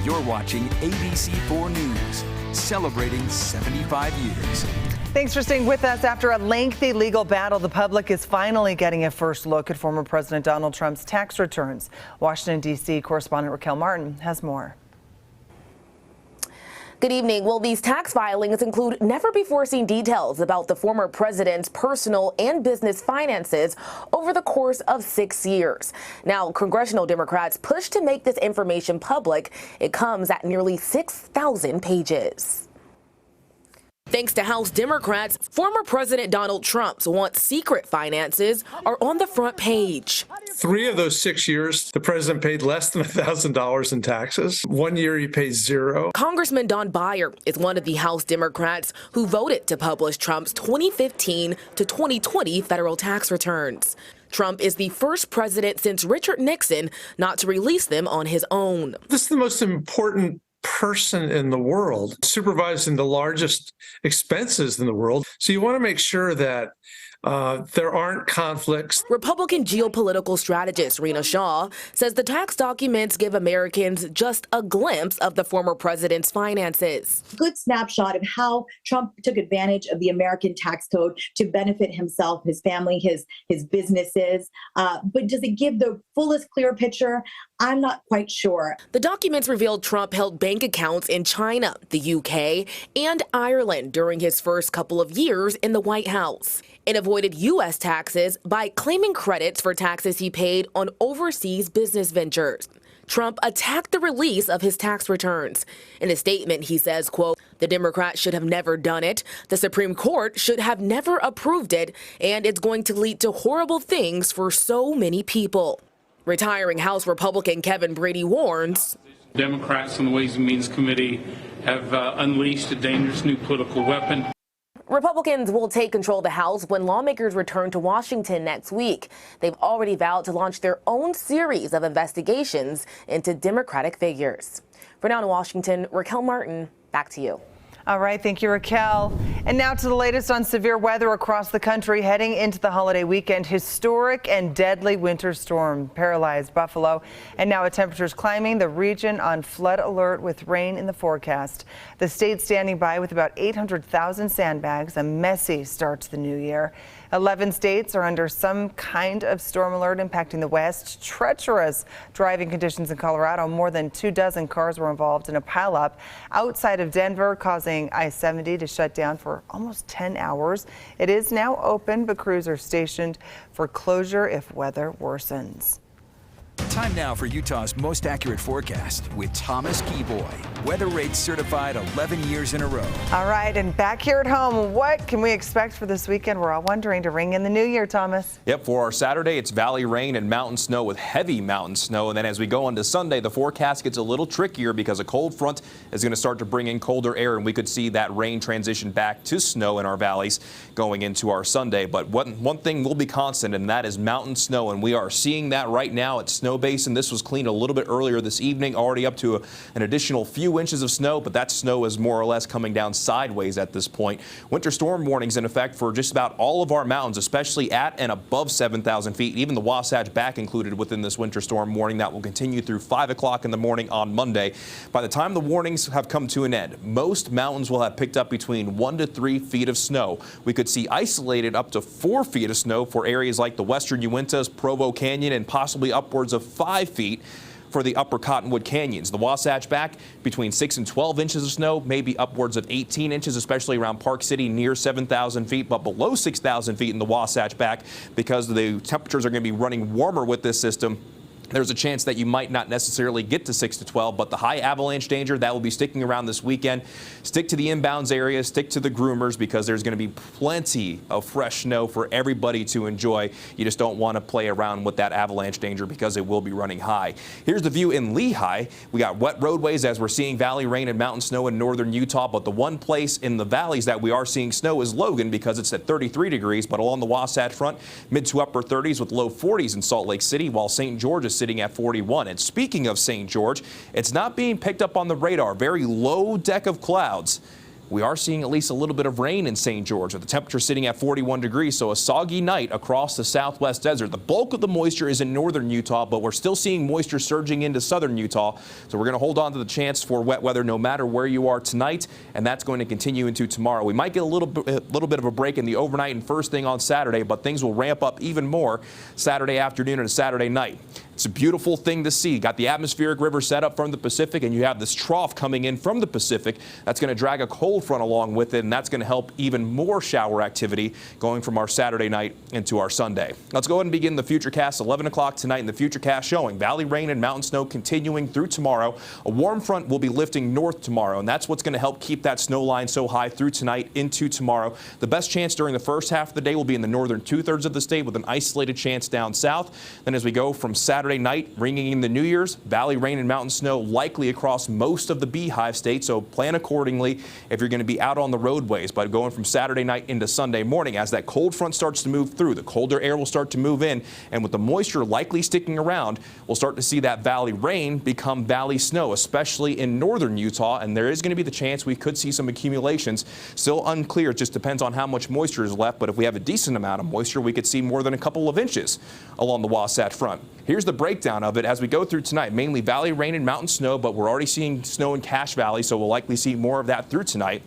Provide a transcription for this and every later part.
You're watching ABC4 News, celebrating 75 years. Thanks for staying with us. After a lengthy legal battle, the public is finally getting a first look at former President Donald Trump's tax returns. Washington, D.C. correspondent Raquel Martin has more. Good evening. Well, these tax filings include never-before-seen details about the former president's personal and business finances over the course of 6 years. Now, congressional Democrats push to make this information public. It comes at nearly 6,000 pages. Thanks to House Democrats, former President Donald Trump's once secret finances are on the front page. 3 of those 6 years, the president paid less than $1,000 in taxes. 1 year, he pays zero. Congressman Don Beyer is one of the House Democrats who voted to publish Trump's 2015 to 2020 federal tax returns. Trump is the first president since Richard Nixon not to release them on his own. This is the most important person in the world, supervising the largest expenses in the world. So you want to make sure that there aren't conflicts. Republican geopolitical strategist Rena Shaw says the tax documents give Americans just a glimpse of the former president's finances. Good snapshot of how Trump took advantage of the American tax code to benefit himself, his family, his businesses. But does it give the fullest, clear picture? I'm not quite sure. The documents revealed Trump held bank accounts in China, the UK, and Ireland during his first couple of years in the White House. It avoided U.S. taxes by claiming credits for taxes he paid on overseas business ventures. Trump attacked the release of his tax returns. In a statement, he says, quote, "The Democrats should have never done it. The Supreme Court should have never approved it. And it's going to lead to horrible things for so many people." Retiring House Republican Kevin Brady warns, Democrats on the Ways and Means Committee have unleashed a dangerous new political weapon. Republicans will take control of the House when lawmakers return to Washington next week. They've already vowed to launch their own series of investigations into Democratic figures. For now in Washington, Raquel Martin, back to you. All right, thank you, Raquel. And now to the latest on severe weather across the country heading into the holiday weekend. Historic and deadly winter storm paralyzed Buffalo, and now with temperatures climbing, the region on flood alert with rain in the forecast. The state standing by with about 800,000 sandbags, a messy start to the new year. 11 states are under some kind of storm alert impacting the West. Treacherous driving conditions in Colorado. More than 24 cars were involved in a pileup outside of Denver, causing I-70 to shut down for almost 10 hours. It is now open, but crews are stationed for closure if weather worsens. Time now for Utah's most accurate forecast with Thomas Geboy. Weather rates certified 11 years in a row. All right, and back here at home, what can we expect for this weekend? We're all wondering to ring in the new year, Thomas. Yep, for our Saturday, it's valley rain and mountain snow with heavy mountain snow. And then as we go into Sunday, the forecast gets a little trickier because a cold front is going to start to bring in colder air, and we could see that rain transition back to snow in our valleys going into our Sunday. But one thing will be constant, and that is mountain snow, and we are seeing that right now at Snow Basin. This was cleaned a little bit earlier this evening, already up to an additional few inches of snow, but that snow is more or less coming down sideways at this point. Winter storm warnings in effect for just about all of our mountains, especially at and above 7,000 feet. Even the Wasatch back included within this winter storm warning that will continue through 5 o'clock in the morning on Monday. By the time the warnings have come to an end, most mountains will have picked up between 1 to 3 feet of snow. We could see isolated up to 4 feet of snow for areas like the western Uintas, Provo Canyon, and possibly upwards of 5 feet for the upper Cottonwood Canyons. The Wasatch back between 6 and 12 inches of snow, maybe upwards of 18 inches, especially around Park City near 7,000 feet, but below 6,000 feet in the Wasatch back because the temperatures are going to be running warmer with this system. There's a chance that you might not necessarily get to 6 to 12, but the high avalanche danger, that will be sticking around this weekend. Stick to the inbounds area, stick to the groomers, because there's going to be plenty of fresh snow for everybody to enjoy. You just don't want to play around with that avalanche danger because it will be running high. Here's the view in Lehigh. We got wet roadways as we're seeing valley rain and mountain snow in northern Utah, but the one place in the valleys that we are seeing snow is Logan because it's at 33 degrees, but along the Wasatch Front, mid to upper 30s with low 40s in Salt Lake City, while St. George is sitting at 41. And speaking of St. George, it's not being picked up on the radar. Very low deck of clouds we are seeing at least a little bit of rain in St. George, with the temperature sitting at 41 degrees, so a soggy night across the southwest desert. The bulk of the moisture is in northern Utah, but we're still seeing moisture surging into southern Utah, so we're going to hold on to the chance for wet weather no matter where you are tonight, and that's going to continue into tomorrow. We might get a little bit of a break in the overnight and first thing on Saturday, but things will ramp up even more Saturday afternoon and Saturday night. It's a beautiful thing to see. Got the atmospheric river set up from the Pacific, and you have this trough coming in from the Pacific. That's going to drag a cold front along with it, and that's going to help even more shower activity going from our Saturday night into our Sunday. Let's go ahead and begin the Futurecast. 11 o'clock tonight in the Futurecast showing valley rain and mountain snow continuing through tomorrow. A warm front will be lifting north tomorrow, and that's what's going to help keep that snow line so high through tonight into tomorrow. The best chance during the first half of the day will be in the northern two-thirds of the state with an isolated chance down south. Then as we go from Saturday night, ringing in the New Year's, valley rain and mountain snow likely across most of the Beehive State, so plan accordingly if you're going to be out on the roadways. But going from Saturday night into Sunday morning, as that cold front starts to move through, the colder air will start to move in, and with the moisture likely sticking around, we'll start to see that valley rain become valley snow, especially in northern Utah, and there is going to be the chance we could see some accumulations. Still unclear, it just depends on how much moisture is left, but if we have a decent amount of moisture, we could see more than a couple of inches along the Wasatch Front. Here's the breakdown of it as we go through tonight. Mainly valley rain and mountain snow, but we're already seeing snow in Cache Valley, so we'll likely see more of that through tonight.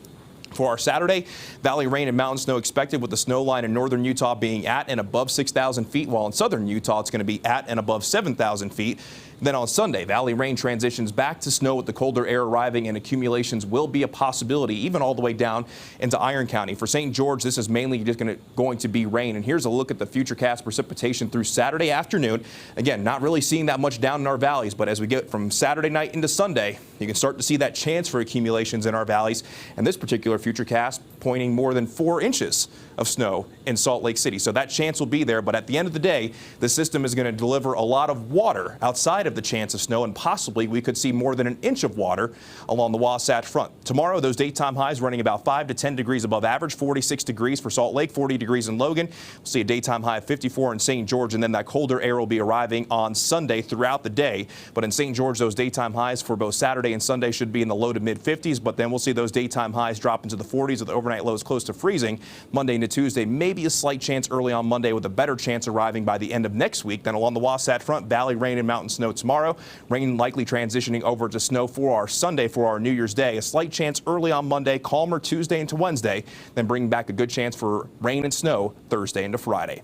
For our Saturday, valley rain and mountain snow expected, with the snow line in northern Utah being at and above 6,000 feet, while in southern Utah it's going to be at and above 7,000 feet. Then on Sunday, valley rain transitions back to snow with the colder air arriving, and accumulations will be a possibility, even all the way down into Iron County. For St. George, this is mainly just going to be rain. And here's a look at the Futurecast precipitation through Saturday afternoon. Again, not really seeing that much down in our valleys, but as we get from Saturday night into Sunday, you can start to see that chance for accumulations in our valleys. And this particular Futurecast pointing more than 4 inches of snow in Salt Lake City. So that chance will be there, but at the end of the day, the system is going to deliver a lot of water outside of the chance of snow, and possibly we could see more than an inch of water along the Wasatch Front. Tomorrow, those daytime highs running about 5 to 10 degrees above average, 46 degrees for Salt Lake, 40 degrees in Logan. We'll see a daytime high of 54 in St. George, and then that colder air will be arriving on Sunday throughout the day. But in St. George, those daytime highs for both Saturday and Sunday should be in the low to mid 50s, but then we'll see those daytime highs drop into the 40s with the overnight lows close to freezing Monday into Tuesday. Maybe a slight chance early on Monday, with a better chance arriving by the end of next week. Then along the Wasatch Front, valley rain and mountain snow tomorrow. Rain likely transitioning over to snow for our Sunday for our New Year's Day. A slight chance early on Monday, calmer Tuesday into Wednesday, then bringing back a good chance for rain and snow Thursday into Friday.